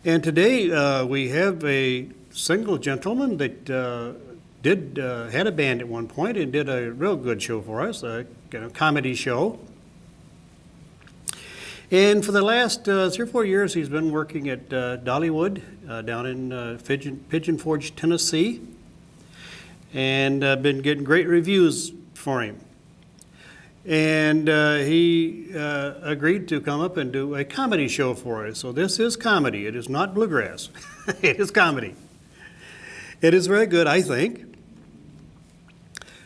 And today we have a single gentleman that had a band at one point and did a real good show for us, a kind of comedy show. And for the last 3 or 4 years, he's been working at Dollywood down in Pigeon Forge, Tennessee, and been getting great reviews for him. And he agreed to come up and do a comedy show for us. So this is comedy. It is not bluegrass. It is comedy. It is very good, I think.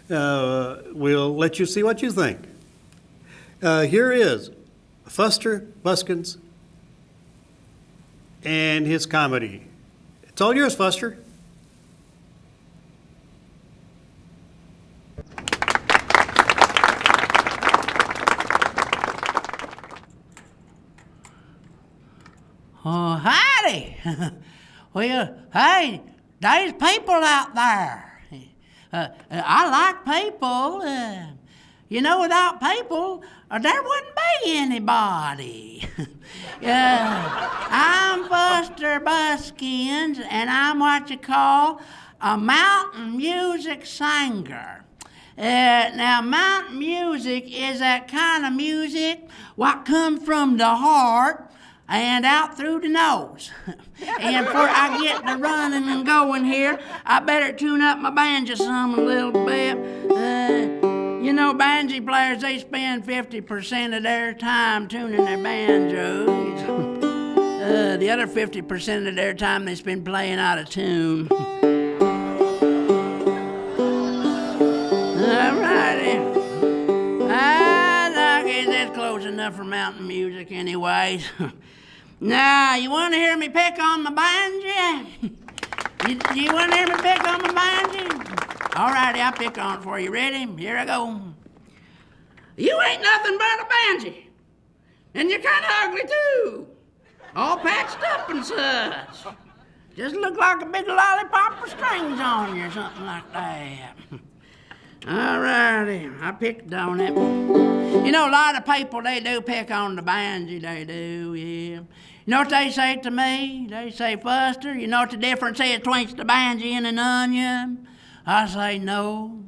We'll let you see what you think. Here is Fuster Buskins and his comedy. It's all yours, Fuster. Oh, howdy. Well, hey, there's people out there. I like people. Without people, there wouldn't be anybody. I'm Fuster Buskins, and I'm what you call a mountain music singer. Now, mountain music is that kind of music what comes from the heart and out through the nose. And before I get to running and going here, I better tune up my banjo some a little bit. Banjo players, they spend 50% of their time tuning their banjos. The other 50% of their time they spend playing out of tune. Alrighty. I guess that's close enough for mountain music anyways. Now, you want to hear me pick on my banjo? You want to hear me pick on my banjo? Alrighty, I'll pick on it for you. Ready? Here I go. You ain't nothing but a banjo. And you're kind of ugly, too. All patched up and such. Just look like a big lollipop with strings on you or something like that. Alrighty, I picked on it. A lot of people, they do pick on the banjo, they do, yeah. You know what they say to me? They say, Fuster, you know what the difference is between the banjo and an onion? I say, no.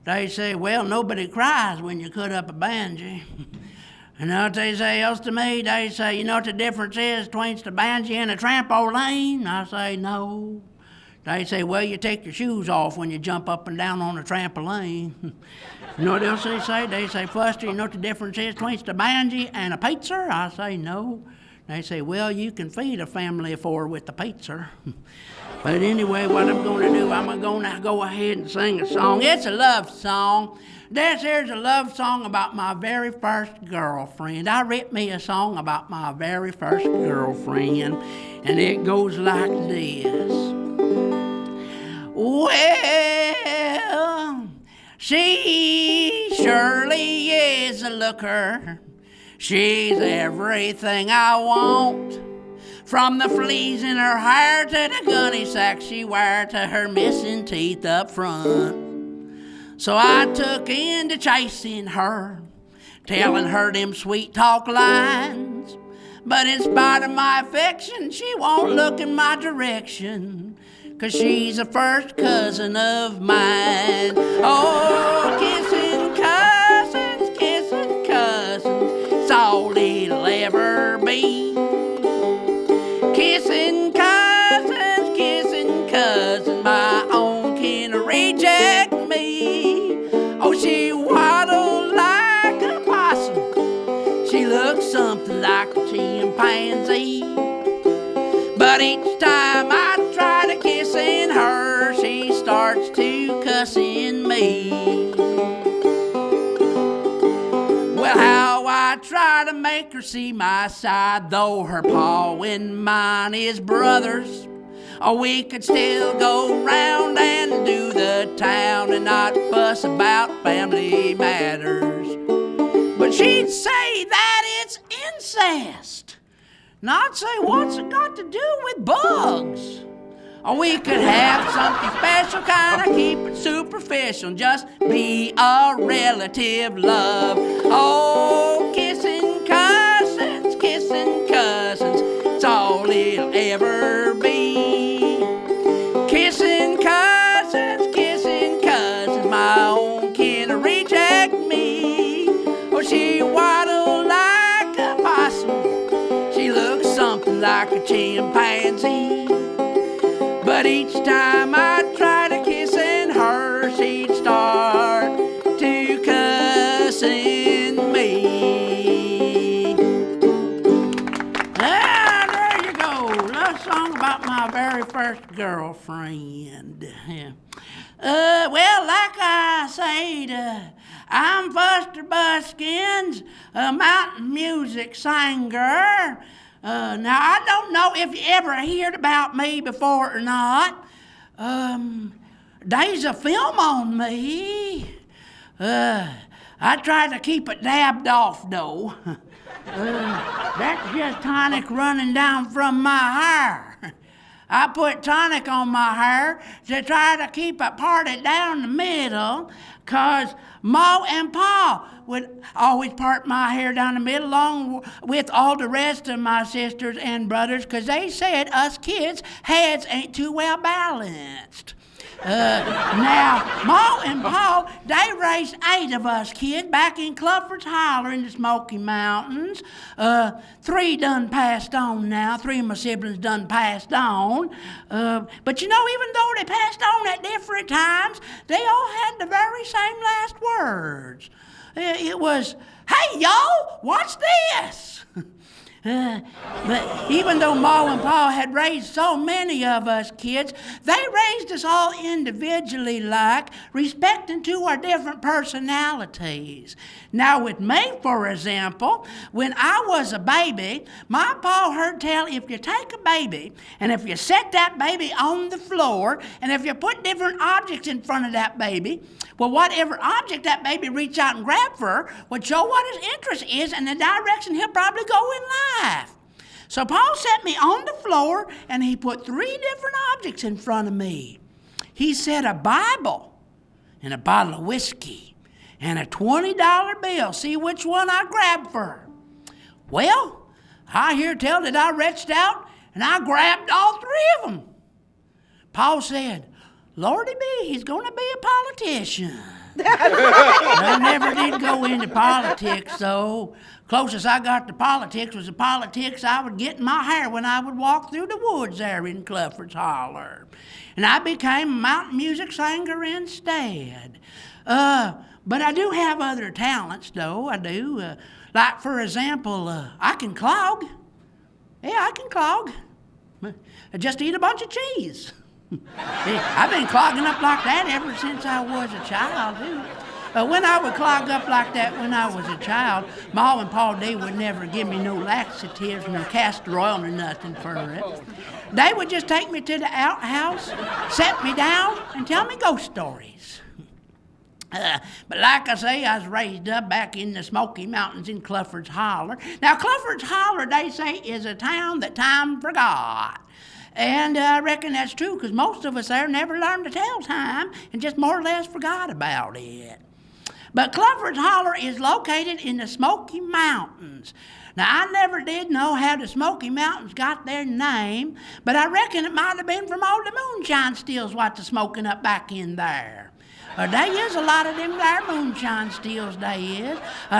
They say, well, nobody cries when you cut up a banjo. You know what they say else to me? They say, you know what the difference is between the banjo and a trampoline? I say, no. They say, well, you take your shoes off when you jump up and down on a trampoline. You know what else they say? They say, Fuster, you know what the difference is between the banjo and a pizza? I say, no. They say, well, you can feed a family of 4 with the pizza. But anyway, what I'm going to do, I'm going to go ahead and sing a song. It's a love song. This here's a love song about my very first girlfriend. I wrote me a song about my very first girlfriend, and it goes like this. Well, she surely is a looker. She's everything I want. From the fleas in her hair to the gunny sack she wear to her missing teeth up front. So I took into chasing her, telling her them sweet talk lines. But in spite of my affection, she won't look in my direction, 'cause she's a first cousin of mine. Oh, kissing cousins, it's all it'll ever be. Kissing cousins, my own kin reject me. Oh, she waddled like a possum. She looks something like a chimpanzee. But each time I try to kissing her, she starts to cussing me. Well, how I try to make her see my side, though her paw and mine is brothers. Oh, we could still go round and do the town and not fuss about family matters. But she'd say that it's incest. And I'd say, what's it got to do with bugs? Or we could have something special, kind of keep it superficial, and just be a relative love. Oh, kissing cousins, it's all all it'll ever be. Kissing cousins, my own kin reject me. Oh, she waddle like a possum, she looks something like a chimpanzee. But each time I try to kissing her, she'd start to cussing me. Ah, there you go. Love song about my very first girlfriend. Yeah. Well, like I said, I'm Fuster Buskins, a mountain music singer. Now, I don't know if you ever heard about me before or not. There's a film on me. I try to keep it dabbed off, though. That's just tonic running down from my hair. I put tonic on my hair to try to keep it parted down the middle, 'cause Ma and Pa would always part my hair down the middle along with all the rest of my sisters and brothers, 'cause they said us kids' heads ain't too well balanced. Now, Ma and Pa, they raised 8 of us kids back in Clufford's Holler in the Smoky Mountains. 3 done passed on now. 3 of my siblings done passed on. But you know, even though they passed on at different times, they all had the very same last words. It was, "Hey, y'all, what's this?" But even though Ma and Pa had raised so many of us kids, they raised us all individually, like, respecting to our different personalities. Now with me, for example, when I was a baby, my Pa heard tell if you take a baby, and if you set that baby on the floor, and if you put different objects in front of that baby, well, whatever object that baby reach out and grab for would show what his interest is and the direction he'll probably go in life. So Paul set me on the floor, and he put 3 different objects in front of me. He said a Bible and a bottle of whiskey and a $20 bill. See which one I grabbed for. Well, I hear tell that I reached out and I grabbed all 3 of them. Paul said, "Lordy be, he's going to be a politician." I never did go into politics, though. Closest I got to politics was the politics I would get in my hair when I would walk through the woods there in Clufford's Holler. And I became a mountain music singer instead. But I do have other talents, though. I do. Like, for example, I can clog. Yeah, I can clog. I just eat a bunch of cheese. I've been clogging up like that ever since I was a child, too. When I would clog up like that when I was a child, Ma and Pa, they would never give me no laxatives, nor castor oil, nor nothing for it. They would just take me to the outhouse, set me down, and tell me ghost stories. But like I say, I was raised up back in the Smoky Mountains in Clufford's Holler. Now, Clufford's Holler, they say, is a town that time forgot. And I reckon that's true, because most of us there never learned to tell time and just more or less forgot about it. But Clufford's Holler is located in the Smoky Mountains. Now, I never did know how the Smoky Mountains got their name, but I reckon it might have been from all the moonshine stills what they're smoking up back in there. There is a lot of them there moonshine stills, they is.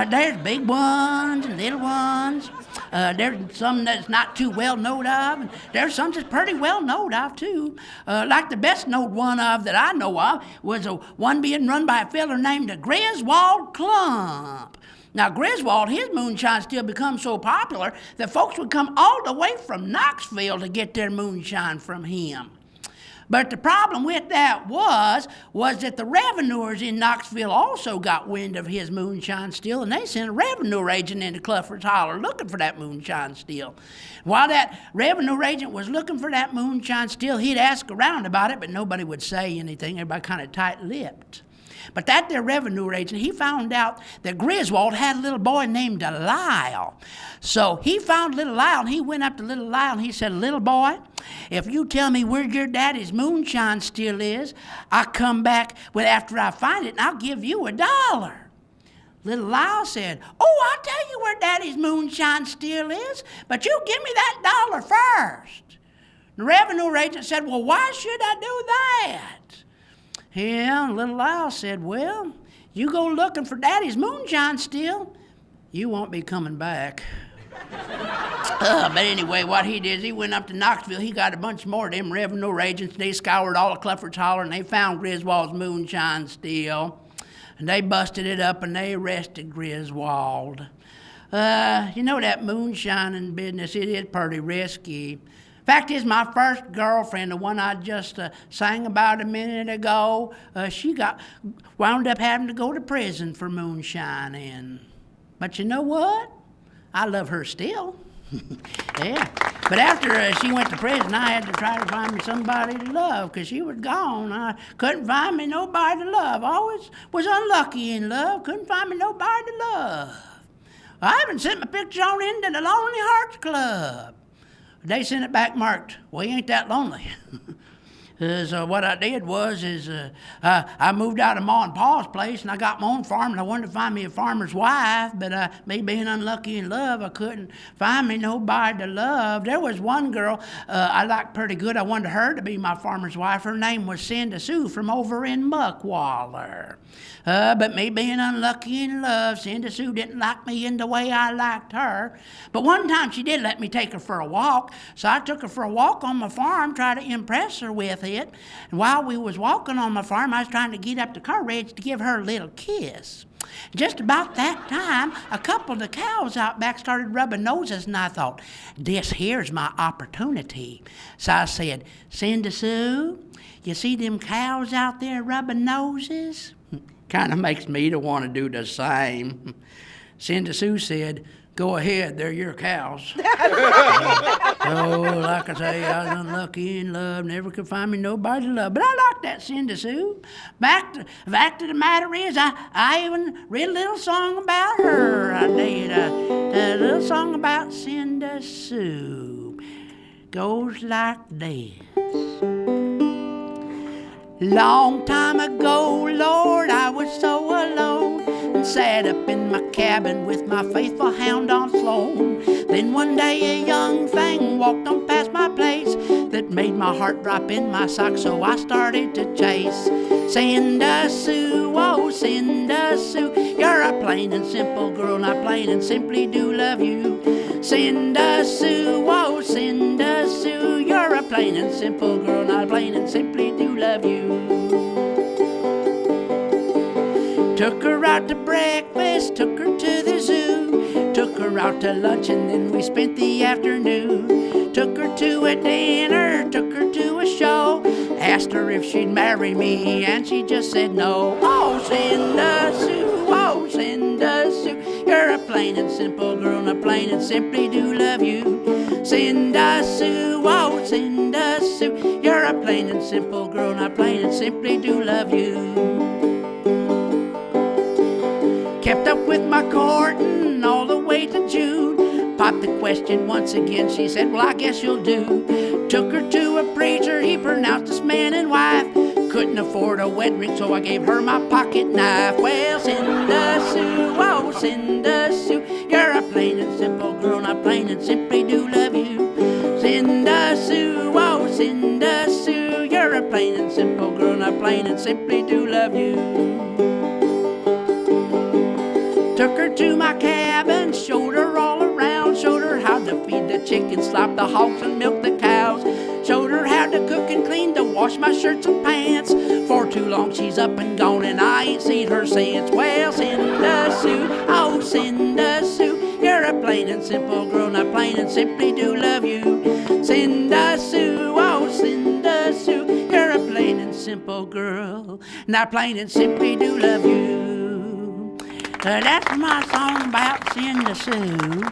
There's big ones and little ones. There's some that's not too well known of, and there's some that's pretty well known of, too. Like the best known one of that I know of was one being run by a feller named Griswold Clump. Now, Griswold, his moonshine still become so popular that folks would come all the way from Knoxville to get their moonshine from him. But the problem with that was that the revenuers in Knoxville also got wind of his moonshine still, and they sent a revenue agent into Clufford's Holler looking for that moonshine still. While that revenue agent was looking for that moonshine still, he'd ask around about it, but nobody would say anything. Everybody kind of tight-lipped. But that there revenue agent, he found out that Griswold had a little boy named Lyle. So he found little Lyle, and he went up to little Lyle, and he said, "Little boy, if you tell me where your daddy's moonshine still is, I'll come back after I find it, and I'll give you $1. Little Lyle said, "Oh, I'll tell you where Daddy's moonshine still is, but you give me that $1 first." The revenue agent said, "Well, why should I do that?" Yeah, little Lyle said, "Well, you go looking for Daddy's moonshine still, you won't be coming back." But anyway, what he did is he went up to Knoxville. He got a bunch more of them revenue agents. They scoured all of Clufford's Holler, and they found Griswold's moonshine still. And they busted it up, and they arrested Griswold. You know that moonshining business, it is pretty risky. Fact is, my first girlfriend, the one I just sang about a minute ago, she wound up having to go to prison for moonshining. But you know what? I love her still. Yeah. But after she went to prison, I had to try to find me somebody to love because she was gone. I couldn't find me nobody to love. Always was unlucky in love. Couldn't find me nobody to love. I even sent my picture on into the Lonely Hearts Club. They sent it back marked, "Well, you ain't that lonely." So what I did was I moved out of Ma and Pa's place and I got my own farm and I wanted to find me a farmer's wife, but me being unlucky in love, I couldn't find me nobody to love. There was one girl I liked pretty good. I wanted her to be my farmer's wife. Her name was Cinda Sue from over in Muckwaller. But me being unlucky in love, Cinda Sue didn't like me in the way I liked her. But one time she did let me take her for a walk, so I took her for a walk on my farm, tried to impress her with it. And while we was walking on my farm, I was trying to get up the courage to give her a little kiss. Just about that time, a couple of the cows out back started rubbing noses, and I thought, this here's my opportunity. So I said, "Cinda Sue, you see them cows out there rubbing noses?" Kind of makes me to want to do the same. Cinda Sue said, "Go ahead, they're your cows." Oh, like I say, I was unlucky in love, never could find me nobody to love. But I like that Cinda Sue. Fact of the matter is, I even read a little song about her. I did a little song about Cinda Sue. Goes like this. Long time ago, Lord, I was so alone and sat up in my cabin with my faithful hound on Sloan. Then one day a young thing walked on past my place that made my heart drop in my socks, so I started to chase. Cinda Sue, oh Cinda Sue, you're a plain and simple girl, and I plain and simply do love you. Cinda Sue, oh Cinda Sue, you're a plain and simple girl, and I plain and simply do love you. Took her out to breakfast, took her to the zoo, took her out to lunch, and then we spent the afternoon. Took her to a dinner, took her to a show, asked her if she'd marry me, and she just said no. Oh, Cinda Sue, oh, Cinda Sue, you're a plain and simple girl, and I plain and simply do love you. Cinda Sue, oh, Cinda Sue, you're a plain and simple girl, and I plain and simply do love you. Kept up with my courting all the way to June. Popped the question once again, she said, "Well, I guess you'll do." Took her to a preacher, he pronounced us man and wife. Couldn't afford a wedding ring, so I gave her my pocket knife. Well, Cinda Sue, oh, Cinda Sue, you're a plain and simple girl, and I plain and simply do love you. Cinda Sue, oh, Cinda Sue, you're a plain and simple girl, and I plain and simply do love you. Took her to my cabin, showed her all around, showed her how to feed the chickens, slop the hogs, and milk the cows. Showed her how to cook and clean, to wash my shirts and pants. For too long she's up and gone, and I ain't seen her since. Well, Cinda Sue, oh, Cinda Sue, you're a plain and simple girl, and I plain and simply do love you. Cinda Sue, oh, Cinda Sue, you're a plain and simple girl, and I plain and simply do love you. That's my song about Cinda Sue.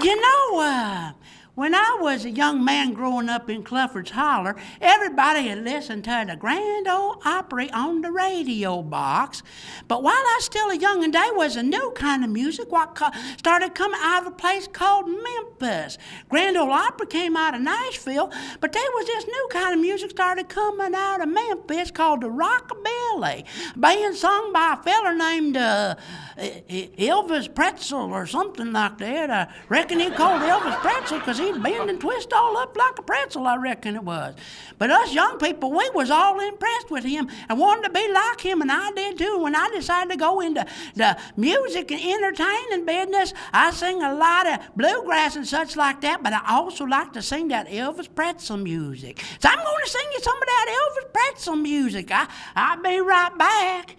You know, When I was a young man growing up in Clufford's Holler, everybody had listened to the Grand Ole Opry on the radio box. But while I was still a young'un, there was a new kind of music what started coming out of a place called Memphis. Grand Ole Opry came out of Nashville, but there was this new kind of music started coming out of Memphis called the rockabilly. A band sung by a feller named Elvis Pretzel or something like that. I reckon he called Elvis Pretzel because he'd bend and twist all up like a pretzel, I reckon it was. But us young people, we was all impressed with him and wanted to be like him, and I did too. When I decided to go into the music and entertaining business, I sing a lot of bluegrass and such like that, but I also like to sing that Elvis Pretzel music. So I'm going to sing you some of that Elvis Pretzel music. I'll be right back.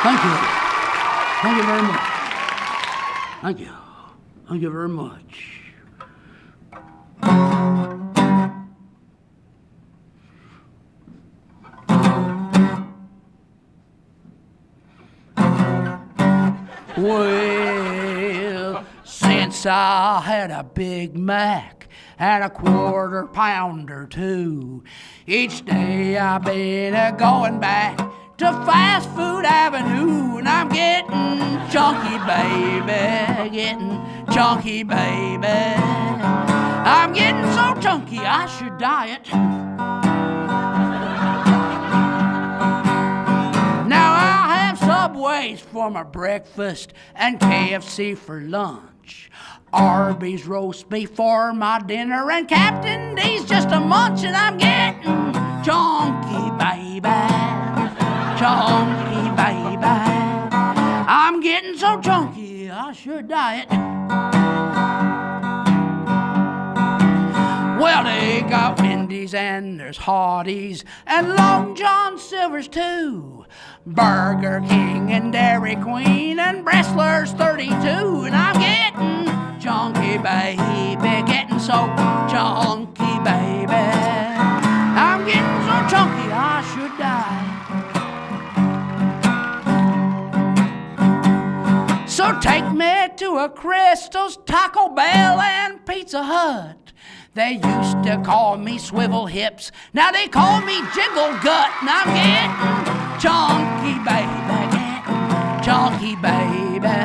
Thank you. Thank you very much. Thank you. Thank you very much. Well, since I had a Big Mac and a quarter pounder too, each day I've been going back to Fast Food Avenue, and I'm getting chunky, baby, getting chunky, baby. I'm getting so chunky I should diet. Now I have Subways for my breakfast and KFC for lunch, Arby's roast beef for my dinner, and Captain D's just a munch, and I'm getting chunky, baby. Chunky, baby. I'm getting so chunky I should diet. Well, they got Wendy's and there's Hardee's and Long John Silver's too, Burger King and Dairy Queen and Bressler's 32, and I'm getting chunky, baby, getting so chunky, baby. I'm getting so chunky I should die. So take me to a Crystal's, Taco Bell, and Pizza Hut. They used to call me Swivel Hips, now they call me Jiggle Gut, and I'm getting chunky, baby, getting chunky, baby.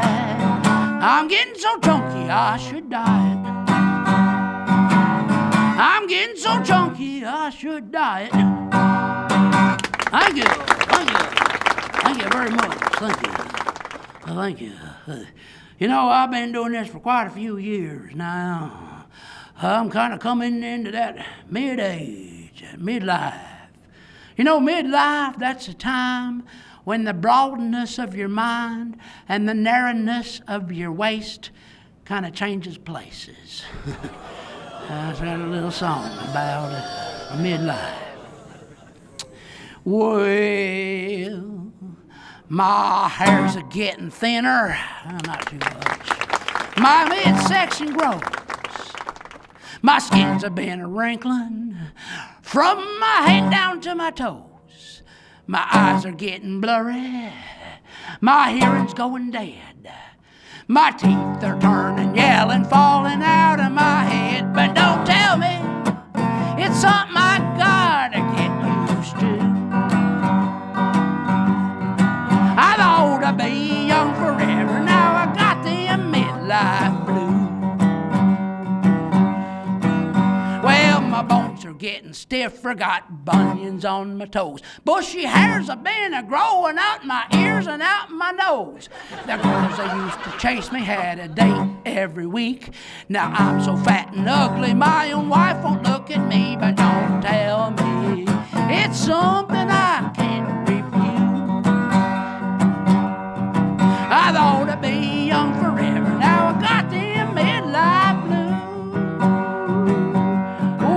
I'm getting so chunky I should diet. I'm getting so chunky I should diet. Thank you, thank you, thank you very much, thank you. Thank you. You know, I've been doing this for quite a few years now. I'm kind of coming into that mid-age, midlife. You know, midlife, that's a time when the broadness of your mind and the narrowness of your waist kind of changes places. I got a little song about midlife. Well, my hair's a getting thinner, not too much. My midsection grows. My skin's a been a wrinkling from my head down to my toes. My eyes are getting blurry. My hearing's going dead. My teeth are turning yellow and falling out of my head. But don't tell me it's something I gotta get used to. I ought to be young forever. Now I got the midlife blues. Well, my bones are getting stiffer, got bunions on my toes. Bushy hairs have been a-growing out my ears and out my nose. The girls that used to chase me had a date every week. Now I'm so fat and ugly, my own wife won't look at me. But don't tell me it's something I can't refuse. I ought to be young forever. Now I got them midlife blues.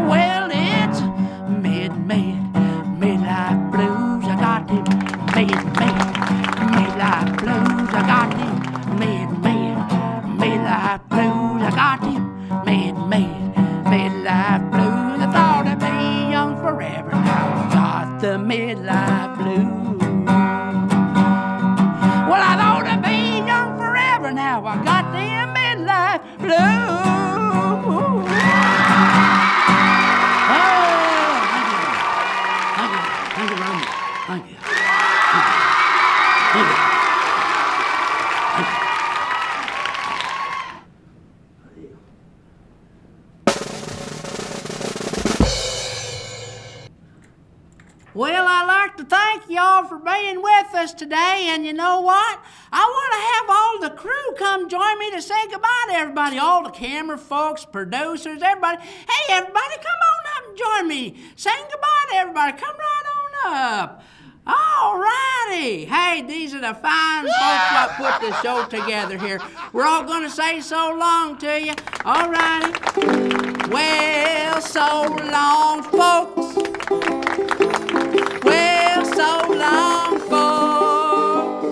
Well, it's midlife blues. I got them midlife blues. I got them midlife blues. I got them midlife blues. I thought I'd be young forever. Now I got the blue. Well, I thought I'd be young forever, now I got the midlife blue. Thank you very much. Thank you. Thank you. Well, I'd like to thank y'all for being with us today, and you know what? I want to have all the crew come join me to say goodbye to everybody, all the camera folks, producers, everybody. Hey, everybody, come on up and join me. Saying goodbye to everybody. Come right on up. All righty. Hey, these are the fine folks that put this show together here. We're all going to say so long to you. All righty. Well, so long, folks. Well, so long, folks.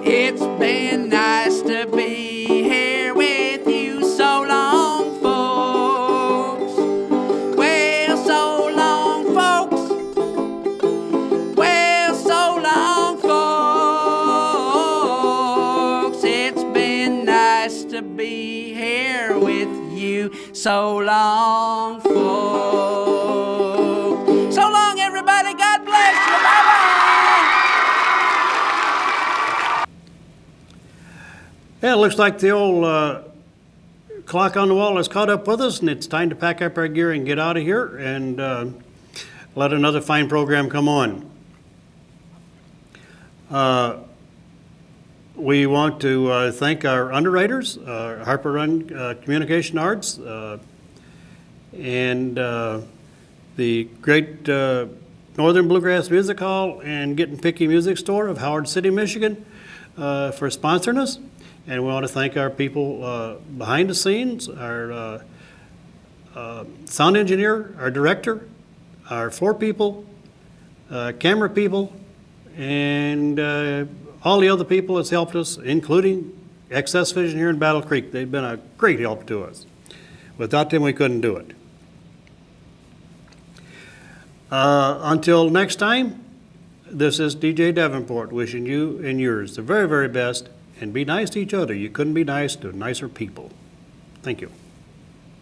It's been nice to be here with you. So long, folks. Well, so long, folks. Well, so long, folks. It's been nice to be here with you. So long, folks. So long, everybody. God bless you. Bye-bye. Yeah, it looks like the old clock on the wall has caught up with us, and it's time to pack up our gear and get out of here and let another fine program come on. We want to thank our underwriters, Harper Run Communication Arts, and the great Northern Bluegrass Music Hall and Getting Picky Music Store of Howard City, Michigan, for sponsoring us. And we want to thank our people behind the scenes, our sound engineer, our director, our floor people, camera people, and all the other people that's helped us, including Excess Vision here in Battle Creek. They've been a great help to us. Without them, we couldn't do it. Until next time, this is DJ Davenport wishing you and yours the very, very best, and be nice to each other. You couldn't be nice to nicer people. Thank you.